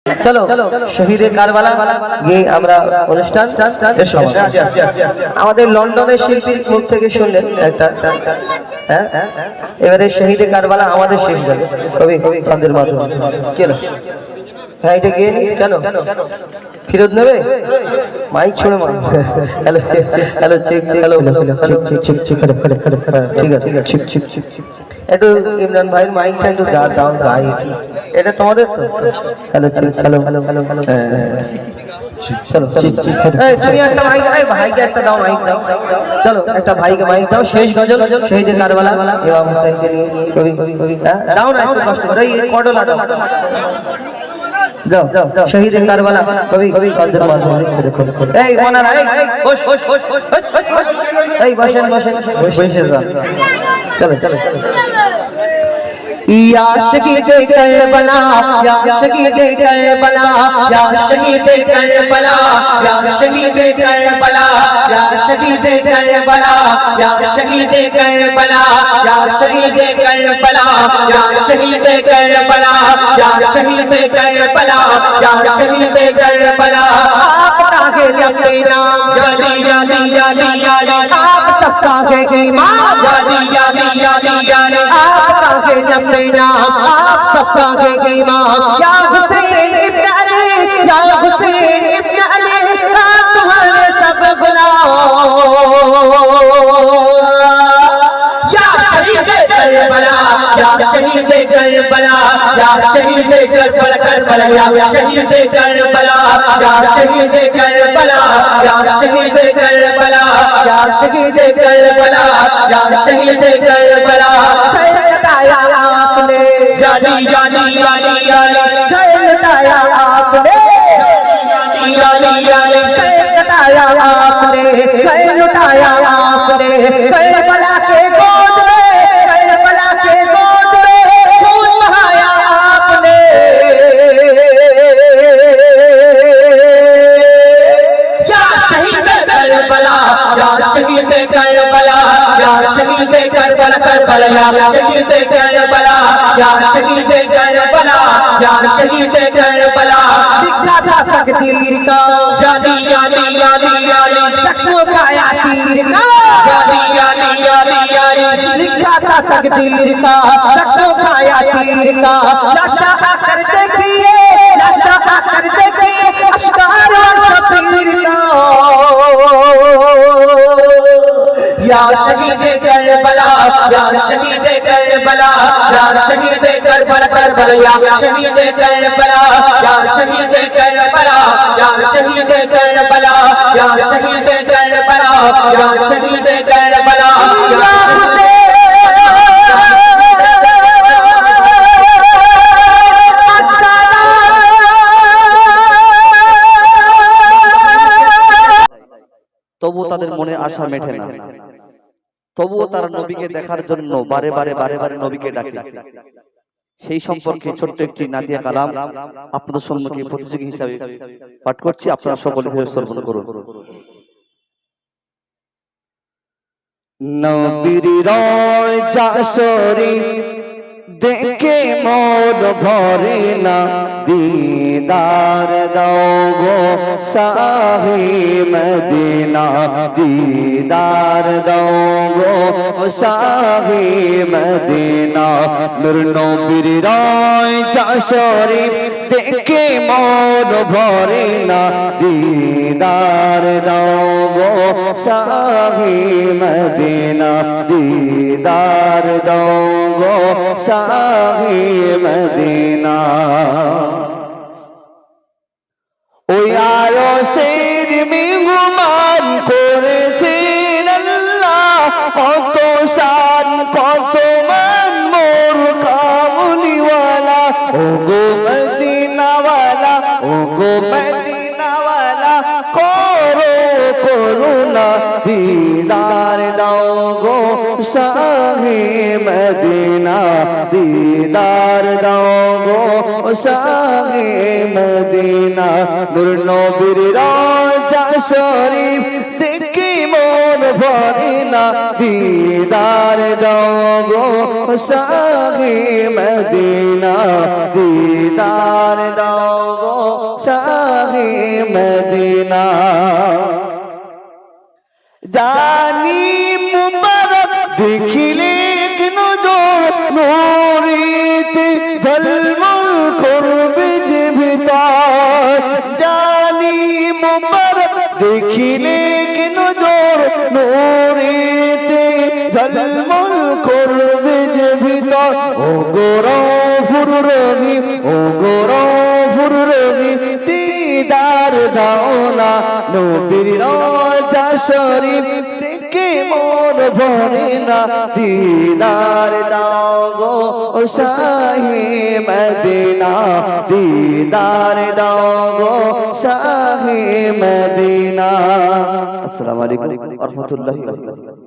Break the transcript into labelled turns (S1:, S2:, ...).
S1: চলো শহীদে কারবালা গিয়ে আমরা অনুষ্ঠান আমাদের লন্ডনের শিল্পীর মুখ থেকে শুনলেন একটা এবারে শহীদে কারবালা আমাদের শেষ যাবে কবি ছন্দের মাধ্যমে কেন হ্যাঁ এটা গিয়ে কেন ফেরত নেবে মাইক ছুড়ে মার হ্যালো হ্যালো ঠিক হ্যালো ঠিক আছে একটু ইমরান ভাইয়ের মাইকটা একটু দাও গাই এটা তোমাদের তো hello hello hello hello hello চলো তুমি একটা মাইক ভাইকে একটা দাও মাইক দাও চলো একটা ভাইকে মাইক দাও শেষ গজল শহীদের কারবালা ইমাম হোসেনকে নিয়ে কবি দাও না একটু কষ্ট করে এই কডলা দাও যাও শহীদে কারবালা কবি ছন্দের মাধ্যমে এই ওনারা এই বসেন চলো या शहीद करबला या शहीद करबला या शहीद करबला या शहीद करबला या शहीद करबला या शहीद करबला या शहीद करबला या शहीद करबला या शहीद करबला या शहीद करबला आपका है अपने नाम जानी जानी जानी जानी आप सबका है ईमान जानी जानी जानी जानी आपका है अपने नाम आप सबका है ईमान या हुसैन इब्न अली या हुसैन इब्न अली तुम्हारे सब गुलाम या शहीद करबला या शहीद करबला या शहीद करबला या शहीद करबला या शहीद करबला या शहीद करबला या शहीद करबला या शहीद करबला बताया आपने जानी जानी जानी जानी बताया आपने जानी जानी बताया आपने लुटाया आपने करबला के गोद में करबला के गोद में खून बहाया आपने या शहीद करबला या शहीद करबला या शहीद करबला करबला या शहीद करबला या शहीद करबला या शहीद करबला लिखा था तकदीर का जानी जानी जानी जानी सबको खाया तीर का जानी जानी जानी जानी लिखा था तकदीर का सबको खाया तीर का नशा कर देखिए नशा कर देखिए अश्कार शफीर का या शहीद करबला या शहीद करबला या शहीद करबला करबला या शहीद करबला या शहीद करबला या शहीद करबला या शहीद करबला या शहीद करबला
S2: তবু তাদের মনে আশা মেটে না তবুও তারা নবীকে দেখার জন্য বারে বারে নবীকে ডাকে সেই সম্পর্কে ছোট্ট একটি নাদিয়া কালাম আপনাদের সম্মুখে প্রতিযোগী হিসাবে পাঠ করছি আপনারা সকলে শ্রবণ করুন নবীর রওজা শরীফ দেখে মন ভরে না दीदार दोगो शाही मदीना दीदार दोगो शाही मदीना नूर नबीर रওজা শরীফ দেখে মন ভরে না दीदार दोगो शाही मदीना दीदार दोगो शाही मदीना ওই আরশের মেহমান করেছেন আল্লাহ কত শান কত মান মোর কামলিওয়ালা ও গো মদিনাওয়ালা ও গো মদিনাওয়ালা করো করুণা দিদার দাও গো শাহে মদিনা দিদার দাও গো শাহে মদিনা নূর নবীর রওজা শরীফ দেখে মন ভরে না दीदार दोगो शाही मदीना दीदार दोगो জানি মুবারক দেখিলে নজর নূরেতে ঝলমল করবে যে ভিতর জানি মুবারক দেখিলে নজর নূরেতে ঝলমল করবে যে ভিতর ও গরফুর রহিম ও গরফুর রহিম দিদার দাও না নবীর রওজা শরীফ দেখে মন ভরে না দিদার দাও গো শাহে মদিনা দিদার দাও গো শাহে মদিনা। আসসালামু আলাইকুম ওয়া রাহমাতুল্লাহি ওয়া বারাকাতুহু।